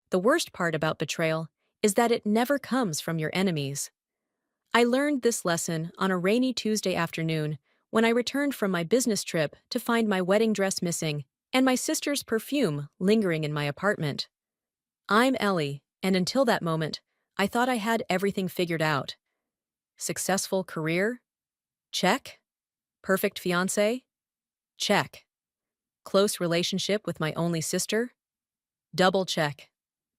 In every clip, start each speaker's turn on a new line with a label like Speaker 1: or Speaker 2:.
Speaker 1: The worst part about betrayal is that it never comes from your enemies. I learned this lesson on a rainy Tuesday afternoon when I returned from my business trip to find my wedding dress missing and my sister's perfume lingering in my apartment. I'm Ellie, and until that moment, I thought I had everything figured out. Successful career? Check. Perfect fiancé? Check. Close relationship with my only sister? Double check.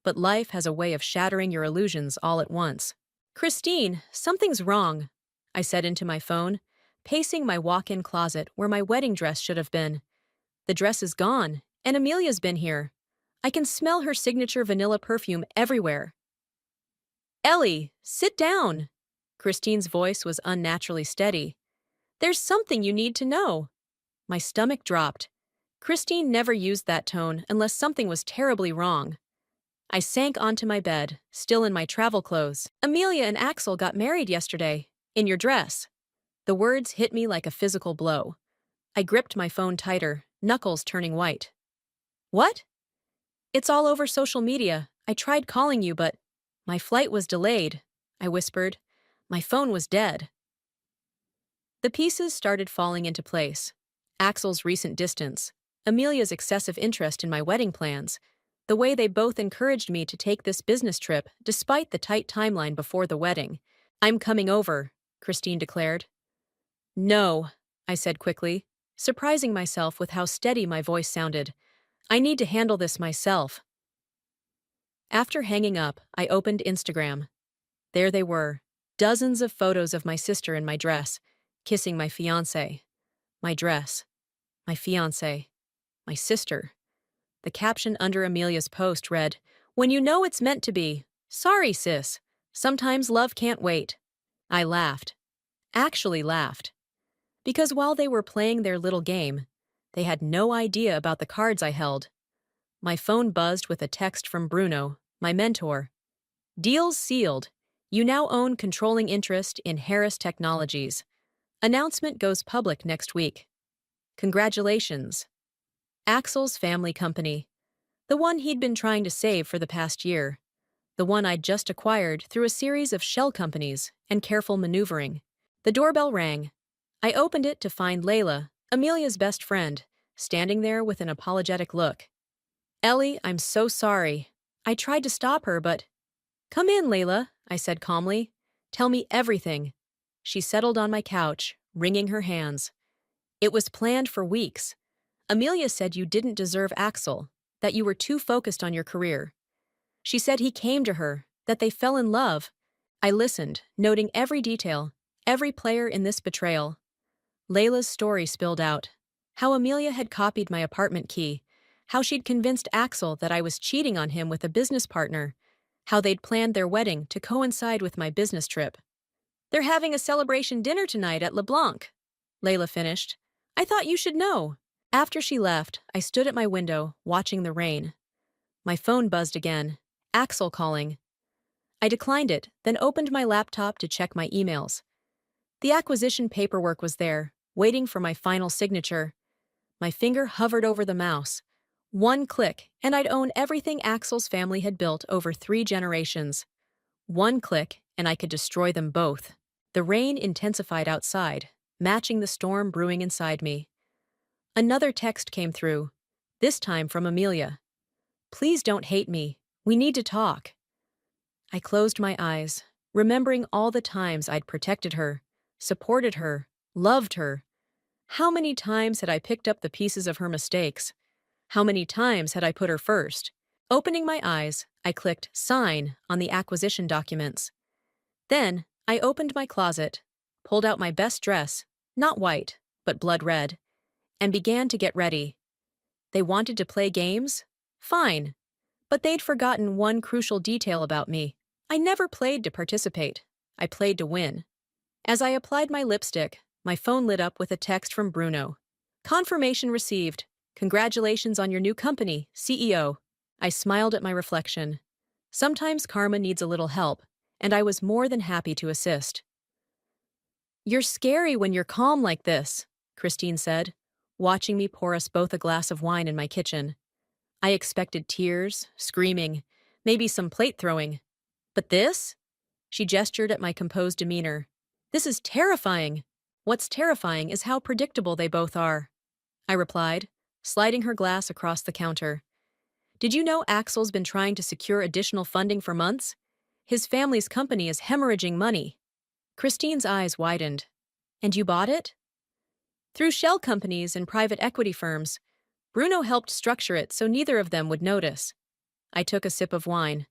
Speaker 1: But life has a way of shattering your illusions all at once. Christine, something's wrong, I said into my phone, pacing my walk-in closet where my wedding dress should have been. The dress is gone, and Amelia's been here. I can smell her signature vanilla perfume everywhere. Ellie, sit down. Christine's voice was unnaturally steady. There's something you need to know. My stomach dropped. Christine never used that tone unless something was terribly wrong. I sank onto my bed, still in my travel clothes. Amelia and Axel got married yesterday, in your dress. The words hit me like a physical blow. I gripped my phone tighter, knuckles turning white. What? It's all over social media. I tried calling you, but my flight was delayed, I whispered. My phone was dead. The pieces started falling into place. Axel's recent distance, Amelia's excessive interest in my wedding plans, the way they both encouraged me to take this business trip despite the tight timeline before the wedding. I'm coming over, Christine declared. No, I said quickly, surprising myself with how steady my voice sounded. I need to handle this myself. After hanging up, I opened Instagram. There they were, dozens of photos of my sister in my dress, kissing my fiancé. My dress. My fiancé. My sister. The caption under Amelia's post read, "When you know it's meant to be. Sorry, sis. Sometimes love can't wait." I laughed. Actually laughed. Because while they were playing their little game, they had no idea about the cards I held. My phone buzzed with a text from Bruno, my mentor. Deals sealed. You now own controlling interest in Harris Technologies. Announcement goes public next week. Congratulations. Axel's family company. The one he'd been trying to save for the past year. The one I'd just acquired through a series of shell companies and careful maneuvering. The doorbell rang. I opened it to find Layla, Amelia's best friend, standing there with an apologetic look. Ellie, I'm so sorry. I tried to stop her, but... Come in, Layla, I said calmly. Tell me everything. She settled on my couch, wringing her hands. It was planned for weeks. Amelia said you didn't deserve Axel, that you were too focused on your career. She said he came to her, that they fell in love. I listened, noting every detail, every player in this betrayal. Layla's story spilled out. How Amelia had copied my apartment key, how she'd convinced Axel that I was cheating on him with a business partner, how they'd planned their wedding to coincide with my business trip. They're having a celebration dinner tonight at LeBlanc, Layla finished. I thought you should know. After she left, I stood at my window, watching the rain. My phone buzzed again. Axel calling. I declined it, then opened my laptop to check my emails. The acquisition paperwork was there, waiting for my final signature. My finger hovered over the mouse. One click, and I'd own everything Axel's family had built over 3 generations. One click, and I could destroy them both. The rain intensified outside, matching the storm brewing inside me. Another text came through, this time from Amelia. Please don't hate me. We need to talk. I closed my eyes, remembering all the times I'd protected her, supported her, loved her. How many times had I picked up the pieces of her mistakes? How many times had I put her first? Opening my eyes, I clicked Sign on the acquisition documents. Then, I opened my closet, pulled out my best dress, not white, but blood red, and began to get ready. They wanted to play games? Fine. But they'd forgotten one crucial detail about me. I never played to participate. I played to win. As I applied my lipstick, my phone lit up with a text from Bruno. Confirmation received. Congratulations on your new company, CEO. I smiled at my reflection. Sometimes karma needs a little help, and I was more than happy to assist. You're scary when you're calm like this, Christine said, watching me pour us both a glass of wine in my kitchen. I expected tears, screaming, maybe some plate throwing. But this? She gestured at my composed demeanor. This is terrifying. What's terrifying is how predictable they both are, I replied, sliding her glass across the counter. Did you know Axel's been trying to secure additional funding for months? His family's company is hemorrhaging money. Christine's eyes widened. And you bought it? Through shell companies and private equity firms. Bruno helped structure it so neither of them would notice. I took a sip of wine.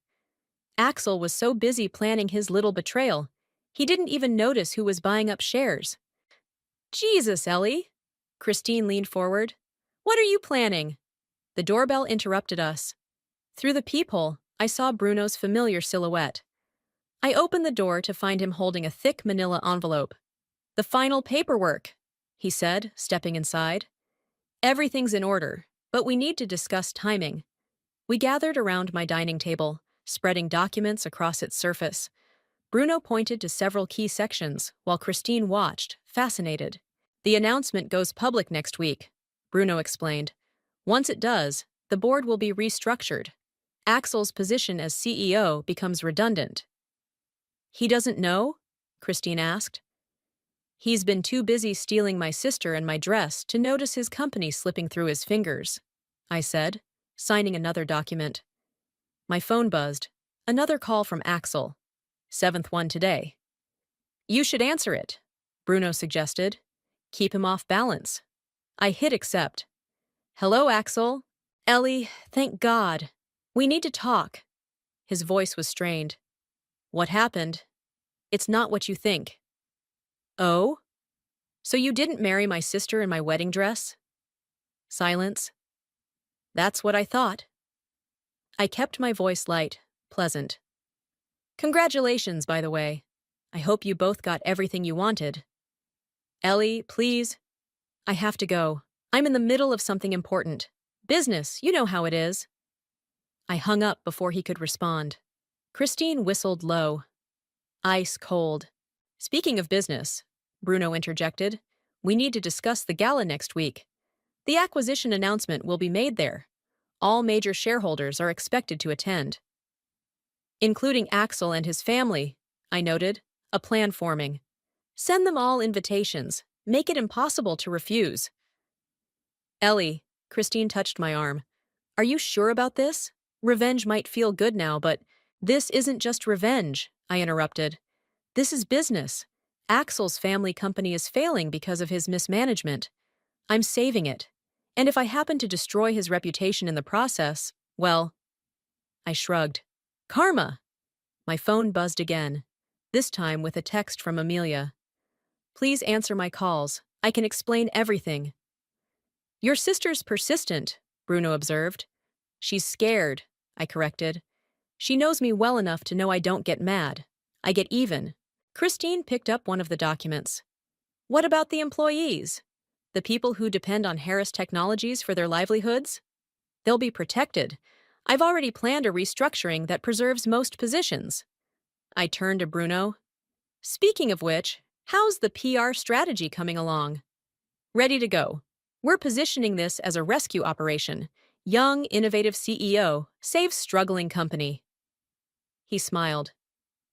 Speaker 1: Axel was so busy planning his little betrayal, he didn't even notice who was buying up shares. Jesus, Ellie! Christine leaned forward. What are you planning? The doorbell interrupted us. Through the peephole, I saw Bruno's familiar silhouette. I opened the door to find him holding a thick manila envelope. The final paperwork, he said, stepping inside. Everything's in order, but we need to discuss timing. We gathered around my dining table, spreading documents across its surface. Bruno pointed to several key sections, while Christine watched, fascinated. The announcement goes public next week, Bruno explained. Once it does, the board will be restructured. Axel's position as CEO becomes redundant. He doesn't know? Christine asked. He's been too busy stealing my sister and my dress to notice his company slipping through his fingers, I said, signing another document. My phone buzzed. Another call from Axel. 7th one today. You should answer it, Bruno suggested. Keep him off balance. I hit accept. Hello, Axel. Ellie, thank God. We need to talk. His voice was strained. What happened? It's not what you think. Oh? So you didn't marry my sister in my wedding dress? Silence. That's what I thought. I kept my voice light, pleasant. Congratulations, by the way. I hope you both got everything you wanted. Ellie, please. I have to go. I'm in the middle of something important. Business, you know how it is. I hung up before he could respond. Christine whistled low. Ice cold. Speaking of business, Bruno interjected, we need to discuss the gala next week. The acquisition announcement will be made there. All major shareholders are expected to attend. Including Axel and his family, I noted, a plan forming. Send them all invitations. Make it impossible to refuse. Ellie, Christine touched my arm. Are you sure about this? Revenge might feel good now, but this isn't just revenge, I interrupted. This is business. Axel's family company is failing because of his mismanagement. I'm saving it. And if I happen to destroy his reputation in the process, well, I shrugged. Karma! My phone buzzed again, this time with a text from Amelia. Please answer my calls. I can explain everything. Your sister's persistent, Bruno observed. She's scared, I corrected. She knows me well enough to know I don't get mad. I get even. Christine picked up one of the documents. What about the employees? The people who depend on Harris Technologies for their livelihoods? They'll be protected. I've already planned a restructuring that preserves most positions. I turned to Bruno. Speaking of which, how's the PR strategy coming along? Ready to go. We're positioning this as a rescue operation. Young, innovative CEO saves struggling company. He smiled.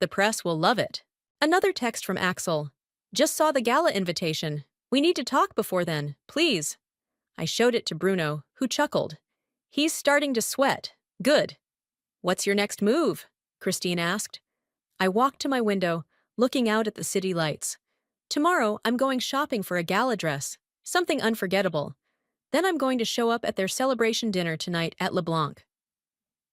Speaker 1: The press will love it. Another text from Axel. Just saw the gala invitation. We need to talk before then, please. I showed it to Bruno, who chuckled. He's starting to sweat. Good. What's your next move? Christine asked. I walked to my window, looking out at the city lights. Tomorrow, I'm going shopping for a gala dress, something unforgettable. Then I'm going to show up at their celebration dinner tonight at LeBlanc.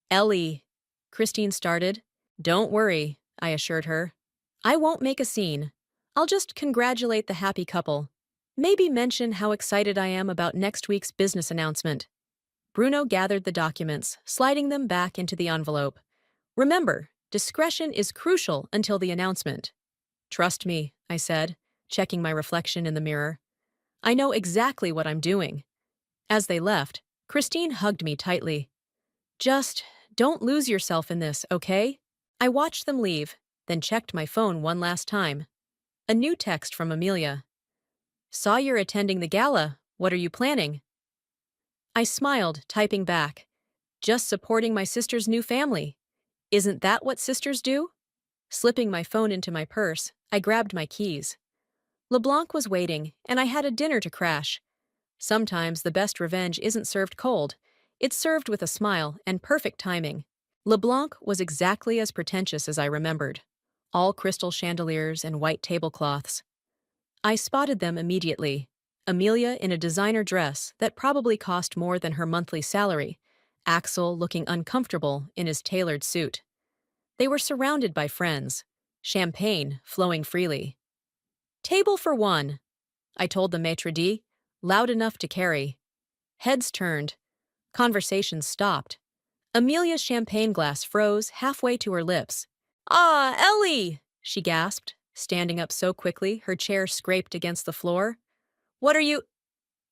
Speaker 1: Ellie, Christine started. Don't worry, I assured her. I won't make a scene. I'll just congratulate the happy couple. Maybe mention how excited I am about next week's business announcement. Bruno gathered the documents, sliding them back into the envelope. Remember, discretion is crucial until the announcement. Trust me, I said, checking my reflection in the mirror. I know exactly what I'm doing. As they left, Christine hugged me tightly. Just don't lose yourself in this, okay? I watched them leave, then checked my phone one last time. A new text from Amelia. Saw you're attending the gala. What are you planning? I smiled, typing back. Just supporting my sister's new family. Isn't that what sisters do? Slipping my phone into my purse, I grabbed my keys. LeBlanc was waiting, and I had a dinner to crash. Sometimes the best revenge isn't served cold. It's served with a smile and perfect timing. LeBlanc was exactly as pretentious as I remembered. All crystal chandeliers and white tablecloths. I spotted them immediately. Amelia in a designer dress that probably cost more than her monthly salary. Axel looking uncomfortable in his tailored suit. They were surrounded by friends. Champagne flowing freely. "Table for one," I told the maitre d', loud enough to carry. Heads turned. Conversations stopped. Amelia's champagne glass froze halfway to her lips. "Ah, Ellie!" she gasped, standing up so quickly her chair scraped against the floor. "What are you—"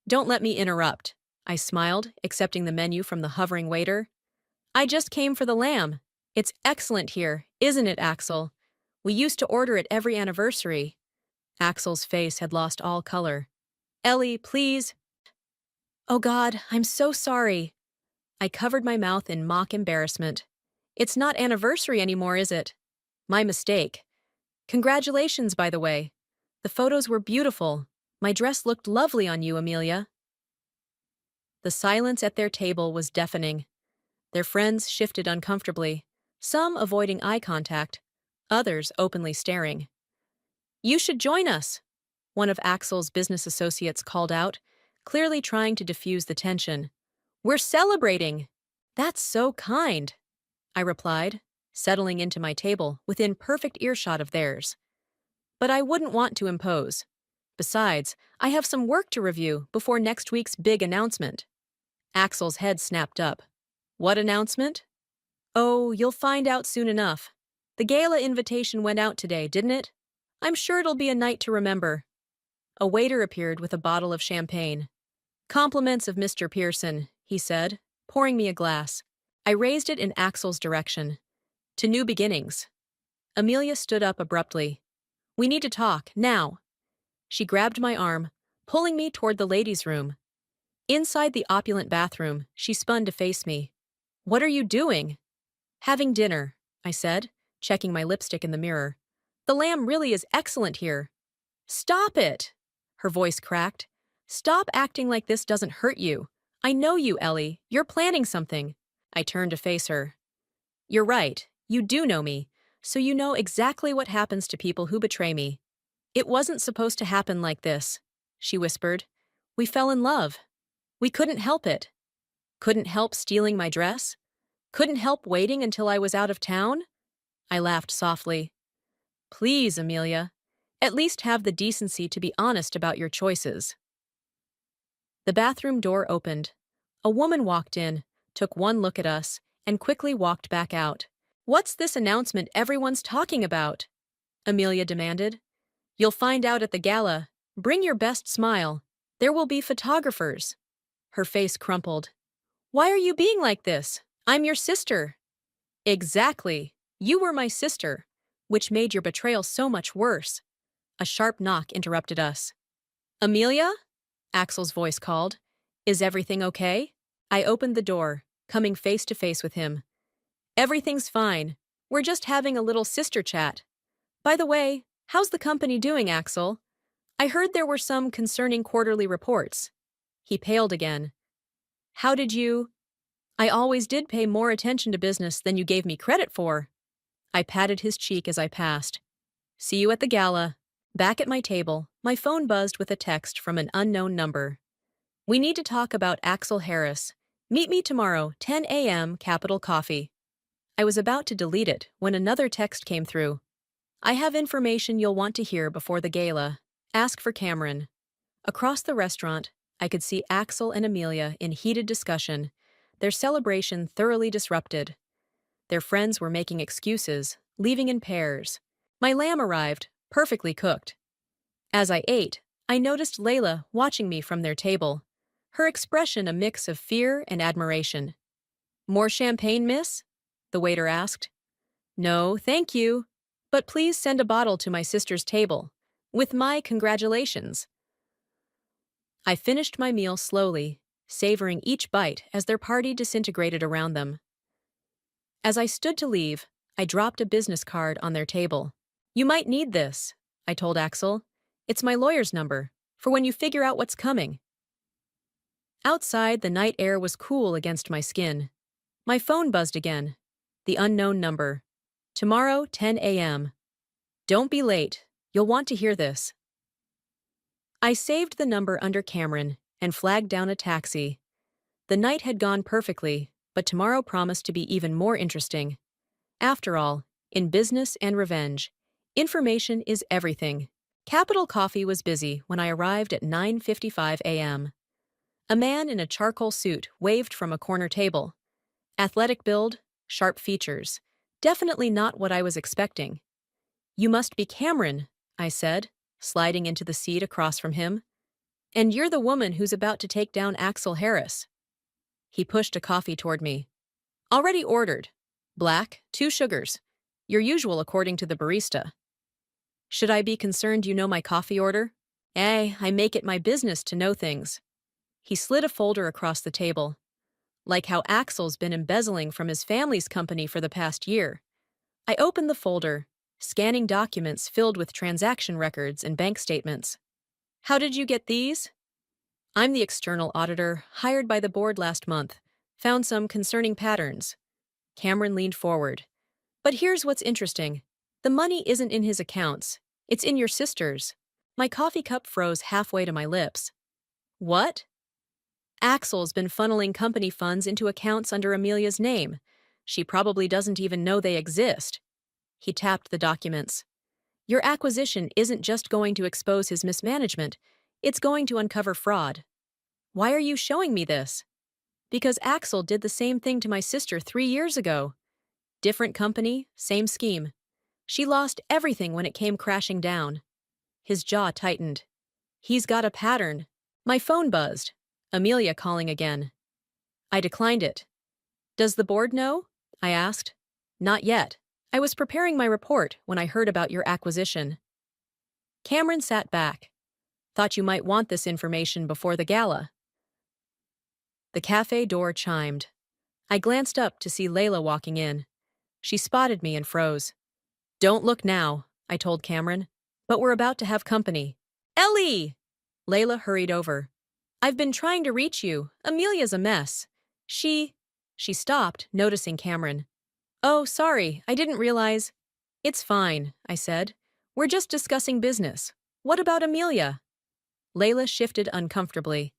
Speaker 1: "Don't let me interrupt," I smiled, accepting the menu from the hovering waiter. "I just came for the lamb. It's excellent here, isn't it, Axel? We used to order it every anniversary." Axel's face had lost all color. "Ellie, please." "Oh God, I'm so sorry." I covered my mouth in mock embarrassment. "It's not anniversary anymore, is it? My mistake. Congratulations, by the way. The photos were beautiful. My dress looked lovely on you, Amelia." The silence at their table was deafening. Their friends shifted uncomfortably, some avoiding eye contact, others openly staring. "You should join us," one of Axel's business associates called out, clearly trying to diffuse the tension. "We're celebrating." "That's so kind," I replied, settling into my table within perfect earshot of theirs. "But I wouldn't want to impose. Besides, I have some work to review before next week's big announcement." Axel's head snapped up. "What announcement?" "Oh, you'll find out soon enough. The gala invitation went out today, didn't it? I'm sure it'll be a night to remember." A waiter appeared with a bottle of champagne. "Compliments of Mr. Pearson," he said, pouring me a glass. I raised it in Axel's direction. "To new beginnings." Amelia stood up abruptly. "We need to talk, now." She grabbed my arm, pulling me toward the ladies' room. Inside the opulent bathroom, she spun to face me. "What are you doing?" "Having dinner," I said, checking my lipstick in the mirror. "The lamb really is excellent here." "Stop it!" Her voice cracked. "Stop acting like this doesn't hurt you. I know you, Ellie. You're planning something." I turned to face her. "You're right. You do know me. So you know exactly what happens to people who betray me." "It wasn't supposed to happen like this," she whispered. "We fell in love. We couldn't help it. Couldn't help stealing my dress? Couldn't help waiting until I was out of town?" I laughed softly. "Please, Amelia. At least have the decency to be honest about your choices." The bathroom door opened. A woman walked in, took one look at us, and quickly walked back out. "What's this announcement everyone's talking about?" Amelia demanded. "You'll find out at the gala. Bring your best smile. There will be photographers." Her face crumpled. "Why are you being like this? I'm your sister." "Exactly. You were my sister, which made your betrayal so much worse." A sharp knock interrupted us. "Amelia?" Axel's voice called. "Is everything okay?" I opened the door, coming face to face with him. "Everything's fine. We're just having a little sister chat. By the way, how's the company doing, Axel? I heard there were some concerning quarterly reports." He paled again. "How did you—" "I always did pay more attention to business than you gave me credit for." I patted his cheek as I passed. "See you at the gala." Back at my table, my phone buzzed with a text from an unknown number. "We need to talk about Axel Harris. Meet me tomorrow, 10 a.m., Capital Coffee." I was about to delete it when another text came through. "I have information you'll want to hear before the gala. Ask for Cameron." Across the restaurant, I could see Axel and Amelia in heated discussion, their celebration thoroughly disrupted. Their friends were making excuses, leaving in pairs. My lamb arrived, perfectly cooked. As I ate, I noticed Layla watching me from their table, her expression a mix of fear and admiration. "More champagne, miss?" the waiter asked. "No, thank you. But please send a bottle to my sister's table, with my congratulations." I finished my meal slowly, savoring each bite as their party disintegrated around them. As I stood to leave, I dropped a business card on their table. You might need this, I told Axel. It's my lawyer's number, for when you figure out what's coming. Outside, the night air was cool against my skin. My phone buzzed again. The unknown number. Tomorrow, 10 a.m. Don't be late. You'll want to hear this. I saved the number under Cameron and flagged down a taxi. The night had gone perfectly, but tomorrow promised to be even more interesting. After all, in business and revenge, information is everything. Capital Coffee was busy when I arrived at 9:55 a.m. A man in a charcoal suit waved from a corner table. Athletic build, sharp features. Definitely not what I was expecting. You must be Cameron, I said, sliding into the seat across from him. And you're the woman who's about to take down Axel Harris. He pushed a coffee toward me. Already ordered. Black, 2 sugars. Your usual according to the barista. Should I be concerned you know my coffee order? I make it my business to know things. He slid a folder across the table. Like how Axel's been embezzling from his family's company for the past year. I opened the folder, scanning documents filled with transaction records and bank statements. How did you get these? I'm the external auditor, hired by the board last month. Found some concerning patterns. Cameron leaned forward. But here's what's interesting. The money isn't in his accounts. It's in your sister's. My coffee cup froze halfway to my lips. What? Axel's been funneling company funds into accounts under Amelia's name. She probably doesn't even know they exist. He tapped the documents. Your acquisition isn't just going to expose his mismanagement, it's going to uncover fraud. Why are you showing me this? Because Axel did the same thing to my sister 3 years ago. Different company, same scheme. She lost everything when it came crashing down. His jaw tightened. He's got a pattern. My phone buzzed. Amelia calling again. I declined it. Does the board know? I asked. Not yet. I was preparing my report when I heard about your acquisition. Cameron sat back. Thought you might want this information before the gala. The cafe door chimed. I glanced up to see Layla walking in. She spotted me and froze. Don't look now, I told Cameron, but we're about to have company. Ellie! Layla hurried over. I've been trying to reach you. Amelia's a mess. She stopped, noticing Cameron. Oh, sorry, I didn't realize. It's fine, I said. We're just discussing business. What about Amelia? Layla shifted uncomfortably.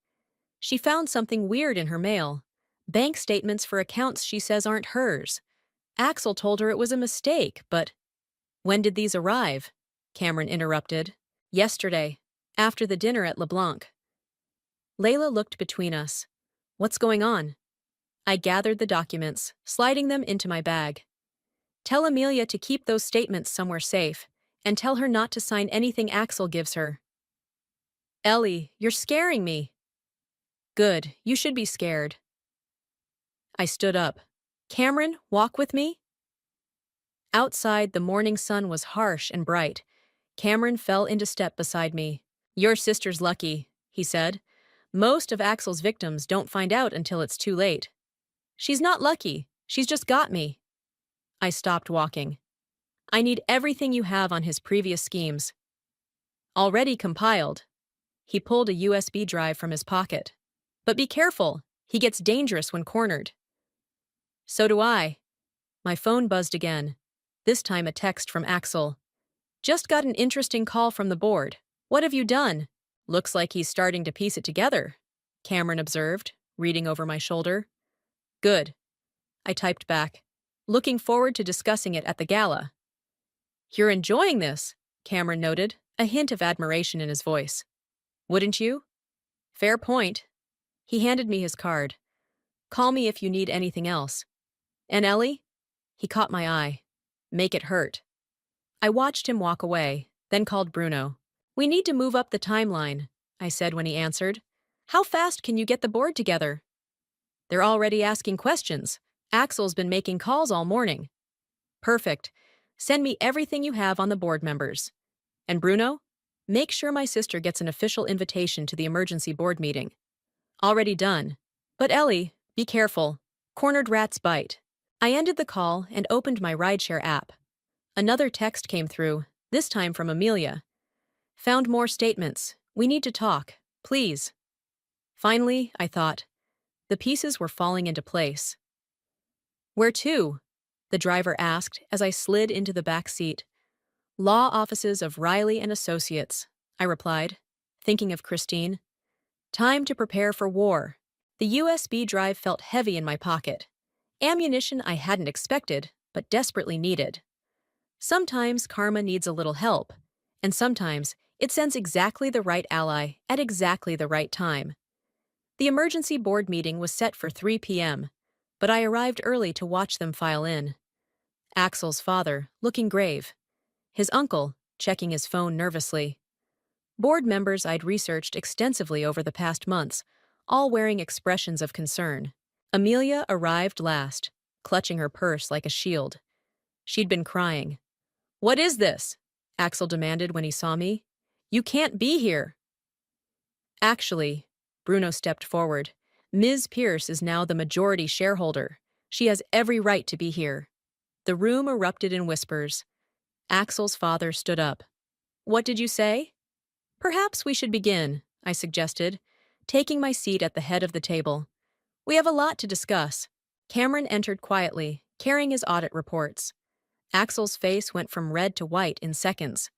Speaker 1: She found something weird in her mail. Bank statements for accounts she says aren't hers. Axel told her it was a mistake, but... When did these arrive? Cameron interrupted. Yesterday, after the dinner at LeBlanc. Layla looked between us. What's going on? I gathered the documents, sliding them into my bag. Tell Amelia to keep those statements somewhere safe, and tell her not to sign anything Axel gives her. Ellie, you're scaring me. Good, you should be scared. I stood up. Cameron, walk with me? Outside, the morning sun was harsh and bright. Cameron fell into step beside me. Your sister's lucky, he said. Most of Axel's victims don't find out until it's too late. She's not lucky. She's just got me. I stopped walking. I need everything you have on his previous schemes. Already compiled. He pulled a USB drive from his pocket. But be careful. He gets dangerous when cornered. So do I. My phone buzzed again. This time a text from Axel. Just got an interesting call from the board. What have you done? Looks like he's starting to piece it together, Cameron observed, reading over my shoulder. Good. I typed back. Looking forward to discussing it at the gala. You're enjoying this, Cameron noted, a hint of admiration in his voice. Wouldn't you? Fair point. He handed me his card. Call me if you need anything else. And Ellie? He caught my eye. Make it hurt. I watched him walk away, then called Bruno. We need to move up the timeline, I said when he answered. How fast can you get the board together? They're already asking questions. Axel's been making calls all morning. Perfect. Send me everything you have on the board members. And Bruno, make sure my sister gets an official invitation to the emergency board meeting. Already done. But Ellie, be careful. Cornered rats bite. I ended the call and opened my rideshare app. Another text came through, this time from Amelia. Found more statements. We need to talk. Please. Finally, I thought. The pieces were falling into place. Where to? The driver asked as I slid into the back seat. Law offices of Riley and Associates, I replied, thinking of Christine. Time to prepare for war. The USB drive felt heavy in my pocket. Ammunition I hadn't expected, but desperately needed. Sometimes karma needs a little help, and sometimes it sends exactly the right ally at exactly the right time. The emergency board meeting was set for 3 p.m., but I arrived early to watch them file in. Axel's father, looking grave. His uncle, checking his phone nervously. Board members I'd researched extensively over the past months, all wearing expressions of concern. Amelia arrived last, clutching her purse like a shield. She'd been crying. What is this? Axel demanded when he saw me. You can't be here. Actually, Bruno stepped forward. Ms. Pierce is now the majority shareholder. She has every right to be here. The room erupted in whispers. Axel's father stood up. What did you say? Perhaps we should begin, I suggested, taking my seat at the head of the table. We have a lot to discuss. Cameron entered quietly, carrying his audit reports. Axel's face went from red to white in seconds.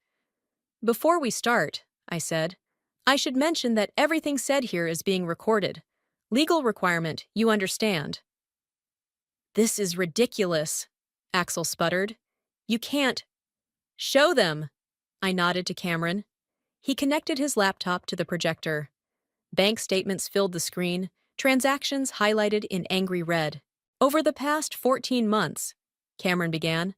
Speaker 1: Before we start, I said, I should mention that everything said here is being recorded. Legal requirement, you understand. This is ridiculous, Axel sputtered. You can't. Show them. I nodded to Cameron. He connected his laptop to the projector. Bank statements filled the screen, transactions highlighted in angry red. Over the past 14 months, Cameron began,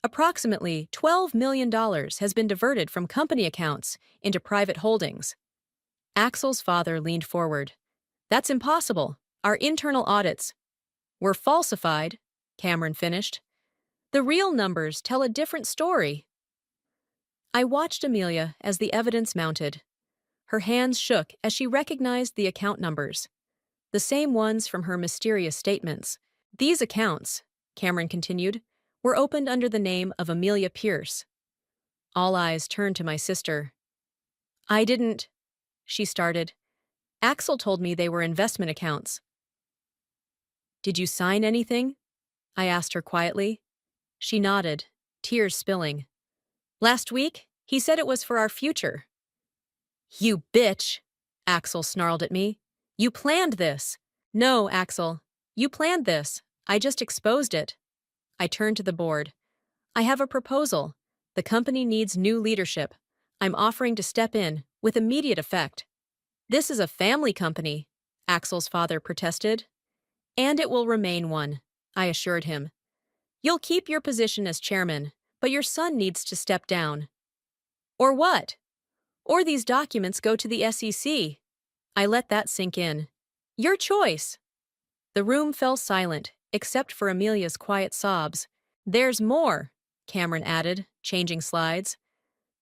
Speaker 1: approximately $12 million has been diverted from company accounts into private holdings. Axel's father leaned forward. That's impossible. Our internal audits were falsified, Cameron finished. The real numbers tell a different story. I watched Amelia as the evidence mounted. Her hands shook as she recognized the account numbers, the same ones from her mysterious statements. These accounts, Cameron continued, were opened under the name of Amelia Pierce. All eyes turned to my sister. I didn't, she started. Axel told me they were investment accounts. Did you sign anything? I asked her quietly. She nodded, tears spilling. Last week, he said it was for our future. You bitch, Axel snarled at me. You planned this. No, Axel, you planned this. I just exposed it. I turned to the board. I have a proposal. The company needs new leadership. I'm offering to step in, with immediate effect. This is a family company, Axel's father protested. And it will remain one, I assured him. You'll keep your position as chairman, but your son needs to step down. Or what? Or these documents go to the SEC. I let that sink in. Your choice. The room fell silent, except for Amelia's quiet sobs. There's more, Cameron added, changing slides.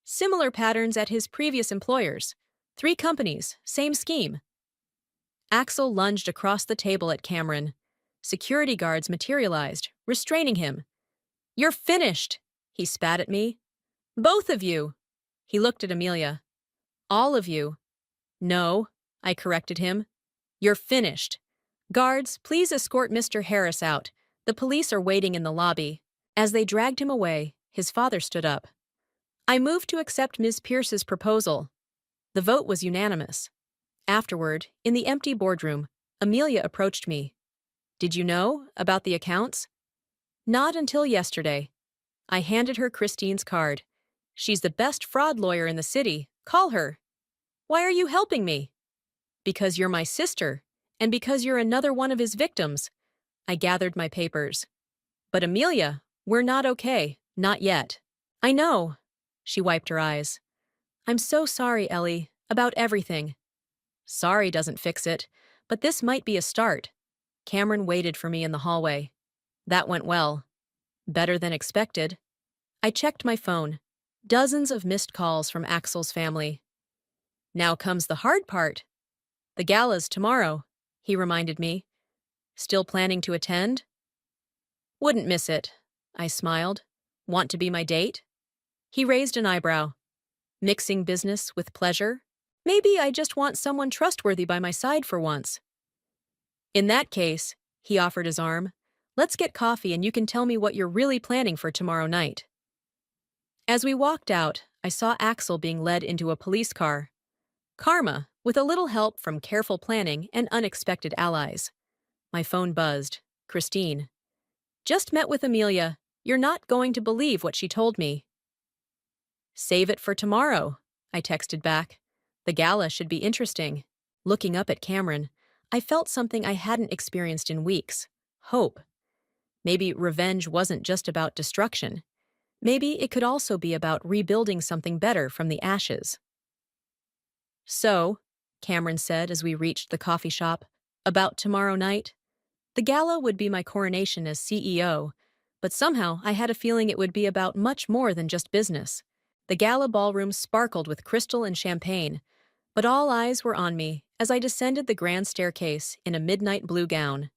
Speaker 1: Similar patterns at his previous employers. 3 companies, same scheme. Axel lunged across the table at Cameron. Security guards materialized, restraining him. You're finished, he spat at me. Both of you. He looked at Amelia. All of you. No, I corrected him. You're finished. Guards, please escort Mr. Harris out. The police are waiting in the lobby. As they dragged him away, his father stood up. I moved to accept Ms. Pierce's proposal. The vote was unanimous. Afterward, in the empty boardroom, Amelia approached me. Did you know about the accounts? Not until yesterday. I handed her Christine's card. She's the best fraud lawyer in the city. Call her. Why are you helping me? Because you're my sister, and because you're another one of his victims. I gathered my papers. But Amelia, we're not okay. Not yet. I know. She wiped her eyes. I'm so sorry, Ellie, about everything. Sorry doesn't fix it, but this might be a start. Cameron waited for me in the hallway. That went well. Better than expected. I checked my phone. Dozens of missed calls from Axel's family. Now comes the hard part. The gala's tomorrow, he reminded me. Still planning to attend? Wouldn't miss it. I smiled. Want to be my date? He raised an eyebrow. Mixing business with pleasure? Maybe I just want someone trustworthy by my side for once. In that case, he offered his arm, let's get coffee and you can tell me what you're really planning for tomorrow night. As we walked out, I saw Axel being led into a police car. Karma, with a little help from careful planning and unexpected allies. My phone buzzed. Christine. Just met with Amelia. You're not going to believe what she told me. Save it for tomorrow, I texted back. The gala should be interesting. Looking up at Cameron, I felt something I hadn't experienced in weeks. Hope. Maybe revenge wasn't just about destruction. Maybe it could also be about rebuilding something better from the ashes. So, Cameron said as we reached the coffee shop, about tomorrow night? The gala would be my coronation as CEO, but somehow I had a feeling it would be about much more than just business. The gala ballroom sparkled with crystal and champagne, but all eyes were on me as I descended the grand staircase in a midnight blue gown.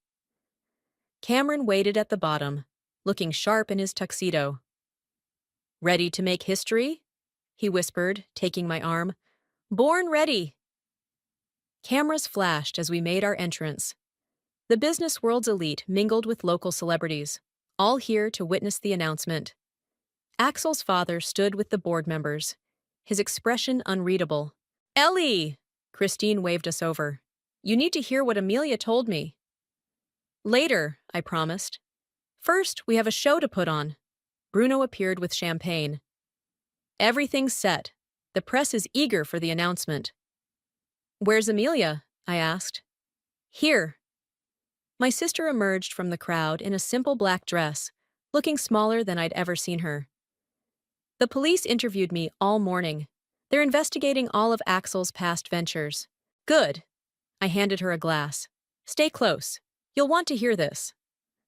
Speaker 1: Cameron waited at the bottom, looking sharp in his tuxedo. Ready to make history? He whispered, taking my arm. Born ready. Cameras flashed as we made our entrance. The business world's elite mingled with local celebrities, all here to witness the announcement. Axel's father stood with the board members, his expression unreadable. Ellie! Christine waved us over. You need to hear what Amelia told me. Later, I promised. First, we have a show to put on. Bruno appeared with champagne. Everything's set. The press is eager for the announcement. Where's Amelia? I asked. Here. My sister emerged from the crowd in a simple black dress, looking smaller than I'd ever seen her. The police interviewed me all morning. They're investigating all of Axel's past ventures. Good. I handed her a glass. Stay close. You'll want to hear this.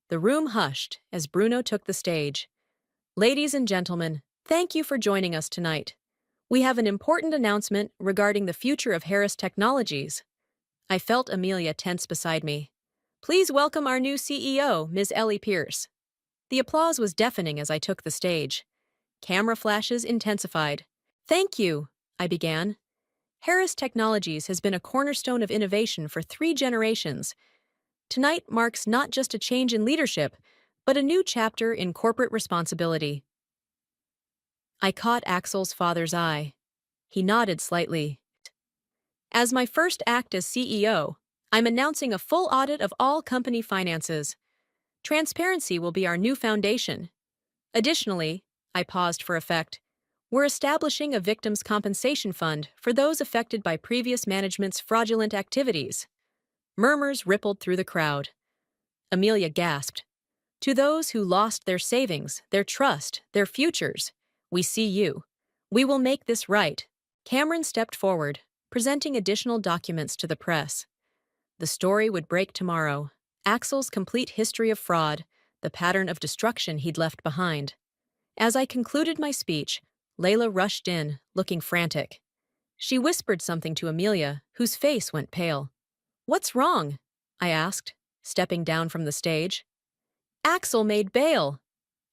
Speaker 1: The room hushed as Bruno took the stage. Ladies and gentlemen, thank you for joining us tonight. We have an important announcement regarding the future of Harris Technologies. I felt Amelia tense beside me. Please welcome our new CEO, Ms. Ellie Pierce. The applause was deafening as I took the stage. Camera flashes intensified. Thank you, I began. Harris Technologies has been a cornerstone of innovation for 3 generations. Tonight marks not just a change in leadership, but a new chapter in corporate responsibility. I caught Axel's father's eye. He nodded slightly. As my first act as CEO, I'm announcing a full audit of all company finances. Transparency will be our new foundation. Additionally, I paused for effect, we're establishing a victims' compensation fund for those affected by previous management's fraudulent activities. Murmurs rippled through the crowd. Amelia gasped. To those who lost their savings, their trust, their futures, we see you. We will make this right. Cameron stepped forward, presenting additional documents to the press. The story would break tomorrow. Axel's complete history of fraud, the pattern of destruction he'd left behind. As I concluded my speech, Layla rushed in, looking frantic. She whispered something to Amelia, whose face went pale. What's wrong? I asked, stepping down from the stage. Axel made bail.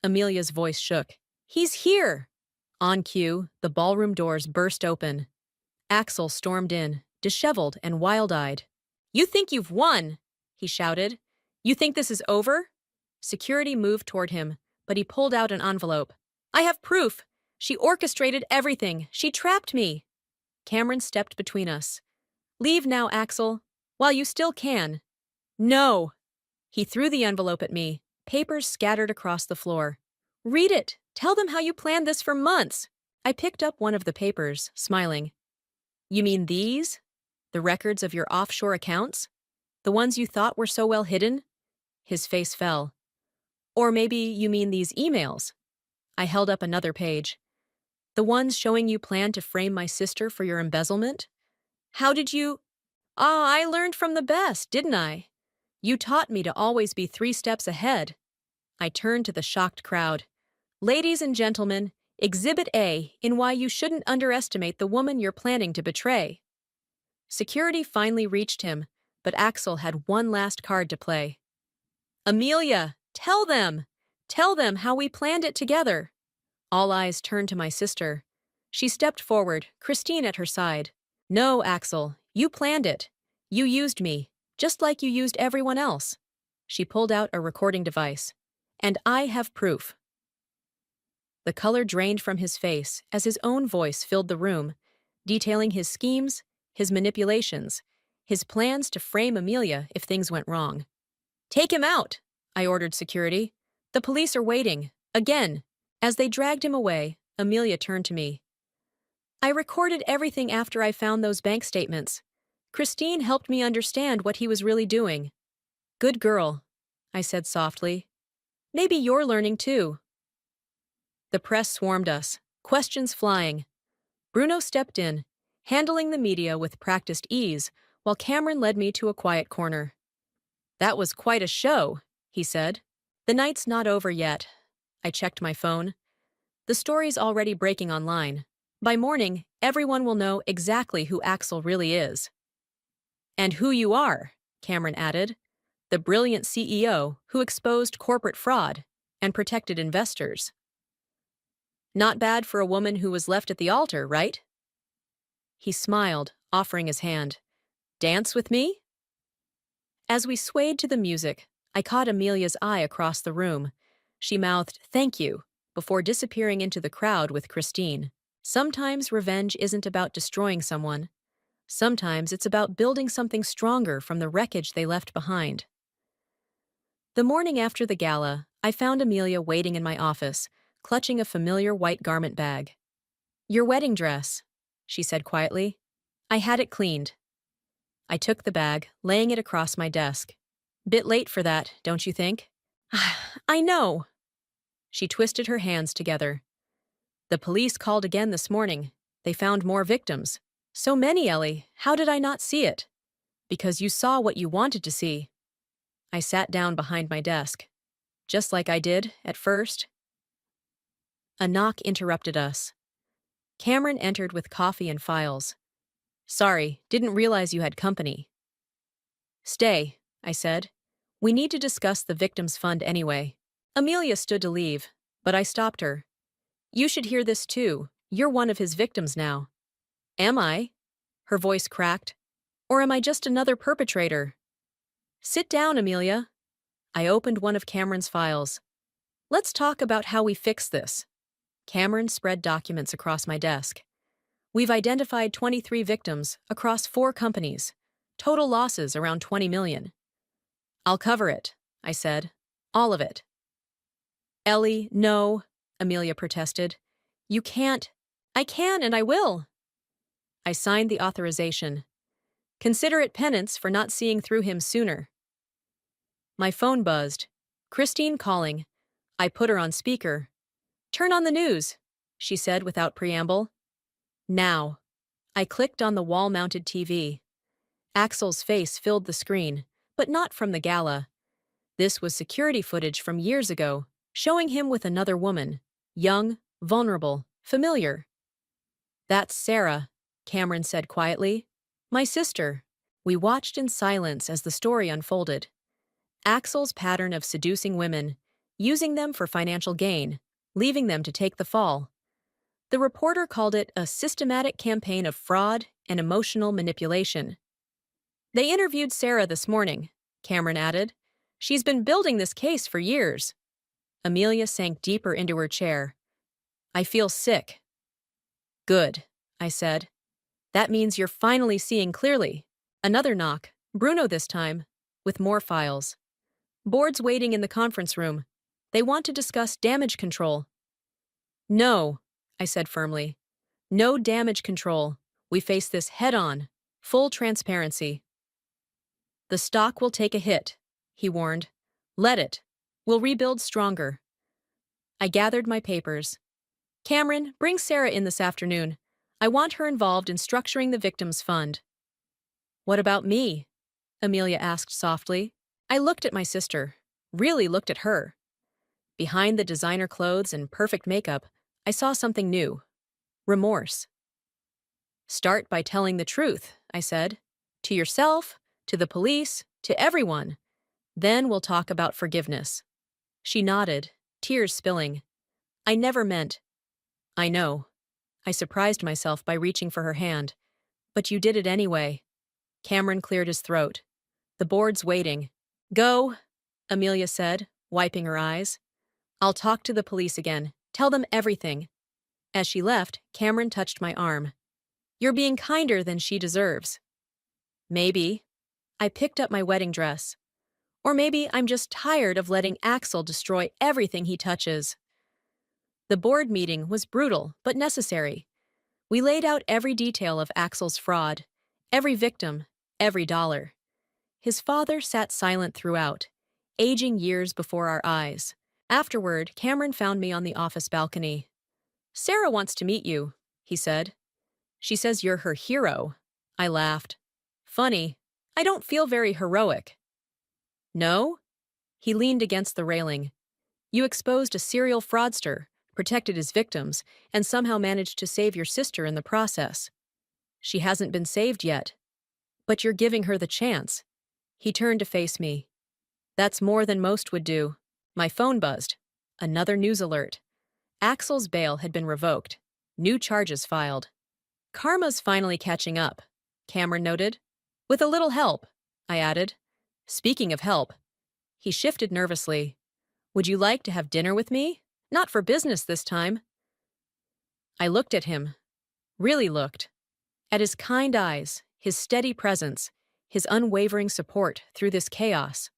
Speaker 1: Amelia's voice shook. He's here! On cue, the ballroom doors burst open. Axel stormed in, disheveled and wild-eyed. You think you've won, he shouted. You think this is over? Security moved toward him, but he pulled out an envelope. I have proof. She orchestrated everything. She trapped me. Cameron stepped between us. Leave now, Axel, while you still can. No. He threw the envelope at me, papers scattered across the floor. Read it. Tell them how you planned this for months. I picked up one of the papers, smiling. You mean these? The records of your offshore accounts? The ones you thought were so well hidden? His face fell. Or maybe you mean these emails? I held up another page. The ones showing you planned to frame my sister for your embezzlement? How did you— I learned from the best, didn't I? You taught me to always be 3 steps ahead. I turned to the shocked crowd. Ladies and gentlemen, Exhibit A in why you shouldn't underestimate the woman you're planning to betray. Security finally reached him, but Axel had one last card to play. Amelia, tell them! Tell them how we planned it together. All eyes turned to my sister. She stepped forward, Christine at her side. No, Axel, you planned it. You used me, just like you used everyone else. She pulled out a recording device. And I have proof. The color drained from his face as his own voice filled the room, detailing his schemes, his manipulations, his plans to frame Amelia if things went wrong. Take him out, I ordered security. The police are waiting. Again. As they dragged him away, Amelia turned to me. I recorded everything after I found those bank statements. Christine helped me understand what he was really doing. Good girl, I said softly. Maybe you're learning too. The press swarmed us, questions flying. Bruno stepped in, handling the media with practiced ease, while Cameron led me to a quiet corner. That was quite a show, he said. The night's not over yet. I checked my phone. The story's already breaking online. By morning, everyone will know exactly who Axel really is. And who you are, Cameron added. The brilliant CEO who exposed corporate fraud and protected investors. Not bad for a woman who was left at the altar, right? He smiled, offering his hand. Dance with me? As we swayed to the music, I caught Amelia's eye across the room. She mouthed, "Thank you," before disappearing into the crowd with Christine. Sometimes revenge isn't about destroying someone. Sometimes it's about building something stronger from the wreckage they left behind. The morning after the gala, I found Amelia waiting in my office, clutching a familiar white garment bag. Your wedding dress, she said quietly. I had it cleaned. I took the bag, laying it across my desk. Bit late for that, don't you think? I know. She twisted her hands together. The police called again this morning. They found more victims. So many, Ellie. How did I not see it? Because you saw what you wanted to see. I sat down behind my desk. Just like I did at first. A knock interrupted us. Cameron entered with coffee and files. Sorry, didn't realize you had company. Stay, I said. We need to discuss the victims' fund anyway. Amelia stood to leave, but I stopped her. You should hear this too. You're one of his victims now. Am I? Her voice cracked. Or am I just another perpetrator? Sit down, Amelia. I opened one of Cameron's files. Let's talk about how we fix this. Cameron spread documents across my desk. We've identified 23 victims across 4 companies. Total losses around 20 million. I'll cover it, I said. All of it. Ellie, no, Amelia protested. You can't. I can and I will. I signed the authorization. Consider it penance for not seeing through him sooner. My phone buzzed. Christine calling. I put her on speaker. Turn on the news, she said without preamble. Now. I clicked on the wall-mounted TV. Axel's face filled the screen, but not from the gala. This was security footage from years ago, showing him with another woman. Young, vulnerable, familiar. That's Sarah, Cameron said quietly. My sister. We watched in silence as the story unfolded. Axel's pattern of seducing women, using them for financial gain, leaving them to take the fall. The reporter called it a systematic campaign of fraud and emotional manipulation. They interviewed Sarah this morning, Cameron added. She's been building this case for years. Amelia sank deeper into her chair. I feel sick. Good, I said. That means you're finally seeing clearly. Another knock, Bruno this time, with more files. Board's waiting in the conference room. They want to discuss damage control. No, I said firmly. No damage control. We face this head-on. Full transparency. The stock will take a hit, he warned. Let it. We'll rebuild stronger. I gathered my papers. Cameron, bring Sarah in this afternoon. I want her involved in structuring the victims' fund. What about me? Amelia asked softly. I looked at my sister. Really looked at her. Behind the designer clothes and perfect makeup, I saw something new. Remorse. Start by telling the truth, I said. To yourself, to the police, to everyone. Then we'll talk about forgiveness. She nodded. tears spilling. I never meant. I know. I surprised myself by reaching for her hand. But you did it anyway. Cameron cleared his throat. The board's waiting. Go, Amelia said, wiping her eyes. I'll talk to the police again. Tell them everything. As she left, Cameron touched my arm. You're being kinder than she deserves. Maybe. I picked up my wedding dress. Or maybe I'm just tired of letting Axel destroy everything he touches. The board meeting was brutal, but necessary. We laid out every detail of Axel's fraud, every victim, every dollar. His father sat silent throughout, aging years before our eyes. Afterward, Cameron found me on the office balcony. Sarah wants to meet you, he said. She says you're her hero. I laughed. Funny, I don't feel very heroic. No? He leaned against the railing. You exposed a serial fraudster, protected his victims, and somehow managed to save your sister in the process. She hasn't been saved yet. But you're giving her the chance. He turned to face me. That's more than most would do. My phone buzzed. Another news alert. Axel's bail had been revoked. New charges filed. Karma's finally catching up, Cameron noted. With a little help, I added. Speaking of help. He shifted nervously. Would you like to have dinner with me? Not for business this time. I looked at him. Really looked. At his kind eyes, his steady presence, his unwavering support through this chaos.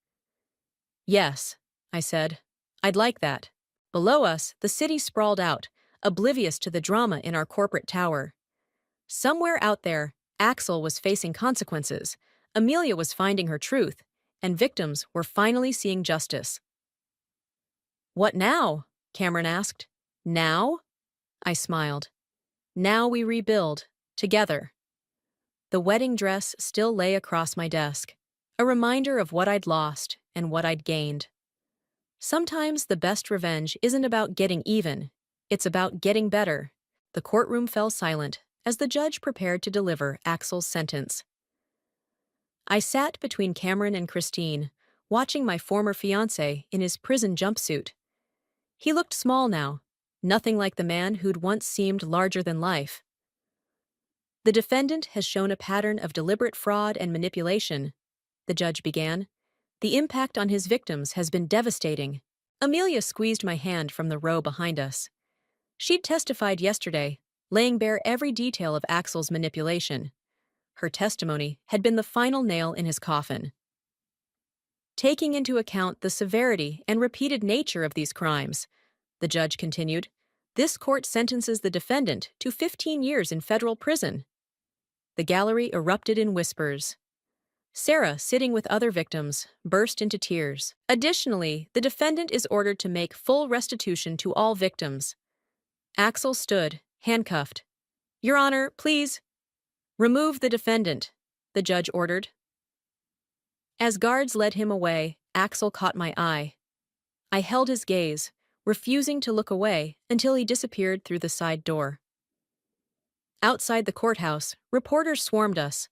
Speaker 1: Yes, I said. I'd like that. Below us, the city sprawled out, oblivious to the drama in our corporate tower. Somewhere out there, Axel was facing consequences, Amelia was finding her truth, and victims were finally seeing justice. What now? Cameron asked. Now? I smiled. Now we rebuild, together. The wedding dress still lay across my desk, a reminder of what I'd lost and what I'd gained. Sometimes the best revenge isn't about getting even, it's about getting better. The courtroom fell silent as the judge prepared to deliver Axel's sentence. I sat between Cameron and Christine, watching my former fiancé in his prison jumpsuit. He looked small now, nothing like the man who'd once seemed larger than life. The defendant has shown a pattern of deliberate fraud and manipulation, the judge began. The impact on his victims has been devastating. Amelia squeezed my hand from the row behind us. She'd testified yesterday, laying bare every detail of Axel's manipulation. Her testimony had been the final nail in his coffin. Taking into account the severity and repeated nature of these crimes, the judge continued, this court sentences the defendant to 15 years in federal prison. The gallery erupted in whispers. Sarah, sitting with other victims, burst into tears. Additionally, the defendant is ordered to make full restitution to all victims. Axel stood, handcuffed. Your Honor, please. Remove the defendant, the judge ordered. As guards led him away, Axel caught my eye. I held his gaze, refusing to look away until he disappeared through the side door. Outside the courthouse, reporters swarmed us.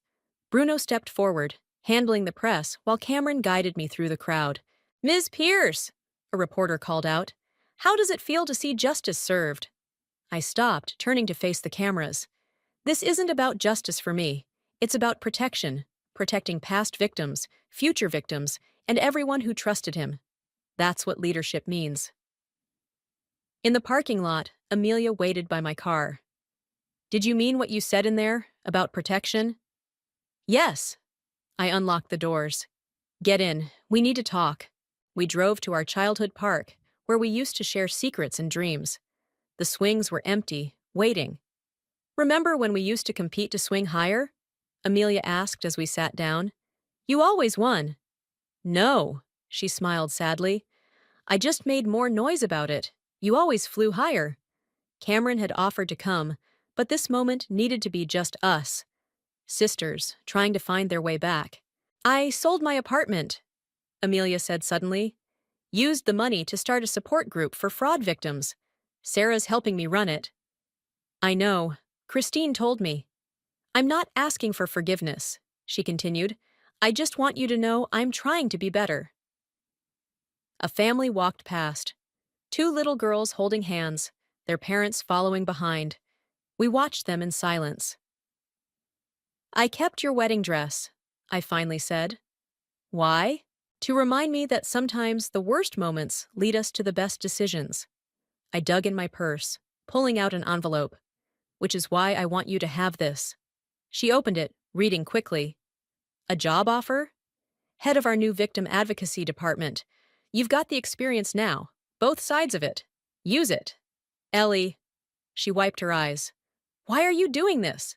Speaker 1: Bruno stepped forward, handling the press while Cameron guided me through the crowd. Ms. Pierce, a reporter called out. How does it feel to see justice served? I stopped, turning to face the cameras. This isn't about justice for me. It's about protection, protecting past victims, future victims, and everyone who trusted him. That's what leadership means. In the parking lot, Amelia waited by my car. Did you mean what you said in there, about protection? Yes. I unlocked the doors. Get in, we need to talk. We drove to our childhood park, where we used to share secrets and dreams. The swings were empty, waiting. Remember when we used to compete to swing higher? Amelia asked as we sat down. You always won. No, she smiled sadly. I just made more noise about it. You always flew higher. Cameron had offered to come, but this moment needed to be just us. Sisters, trying to find their way back. I sold my apartment, Amelia said suddenly. Used the money to start a support group for fraud victims. Sarah's helping me run it. I know. Christine told me. I'm not asking for forgiveness, she continued. I just want you to know I'm trying to be better. A family walked past. Two little girls holding hands, their parents following behind. We watched them in silence. I kept your wedding dress, I finally said. Why? To remind me that sometimes the worst moments lead us to the best decisions. I dug in my purse, pulling out an envelope. Which is why I want you to have this. She opened it, reading quickly. A job offer? Head of our new victim advocacy department. You've got the experience now, both sides of it. Use it. Ellie. She wiped her eyes. Why are you doing this?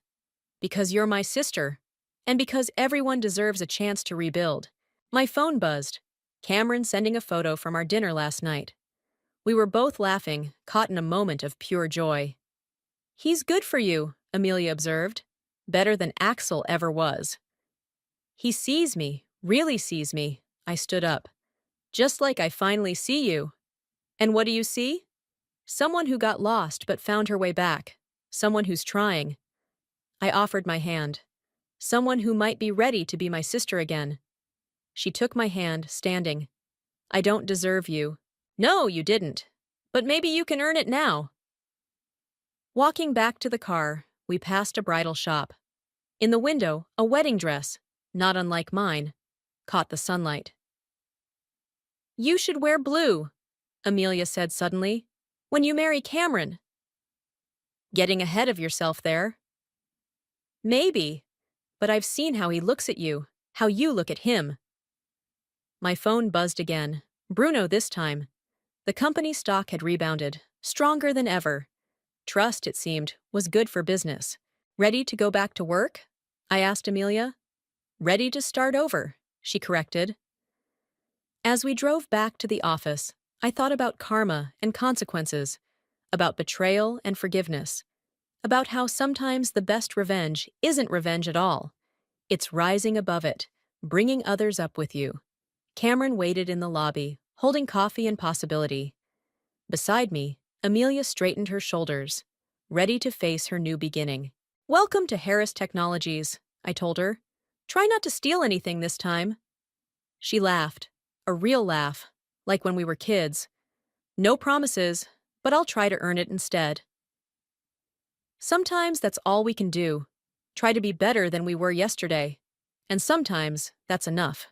Speaker 1: Because you're my sister. And because everyone deserves a chance to rebuild. My phone buzzed. Cameron sending a photo from our dinner last night. We were both laughing, caught in a moment of pure joy. He's good for you, Amelia observed. Better than Axel ever was. He sees me, really sees me. I stood up. Just like I finally see you. And what do you see? Someone who got lost but found her way back. Someone who's trying. I offered my hand. Someone who might be ready to be my sister again. She took my hand, standing. I don't deserve you. No, you didn't. But maybe you can earn it now. Walking back to the car, we passed a bridal shop. In the window, a wedding dress, not unlike mine, caught the sunlight. You should wear blue, Amelia said suddenly, when you marry Cameron. Getting ahead of yourself there. Maybe, but I've seen how he looks at you, how you look at him. My phone buzzed again. Bruno this time. The company stock had rebounded, stronger than ever. Trust, it seemed, was good for business. Ready to go back to work? I asked Amelia. Ready to start over, she corrected. As we drove back to the office, I thought about karma and consequences, about betrayal and forgiveness, about how sometimes the best revenge isn't revenge at all. It's rising above it, bringing others up with you. Cameron waited in the lobby, holding coffee and possibility. Beside me, Amelia straightened her shoulders, ready to face her new beginning. Welcome to Harris Technologies, I told her. Try not to steal anything this time. She laughed, a real laugh, like when we were kids. No promises, but I'll try to earn it instead. Sometimes that's all we can do. Try to be better than we were yesterday. And sometimes that's enough.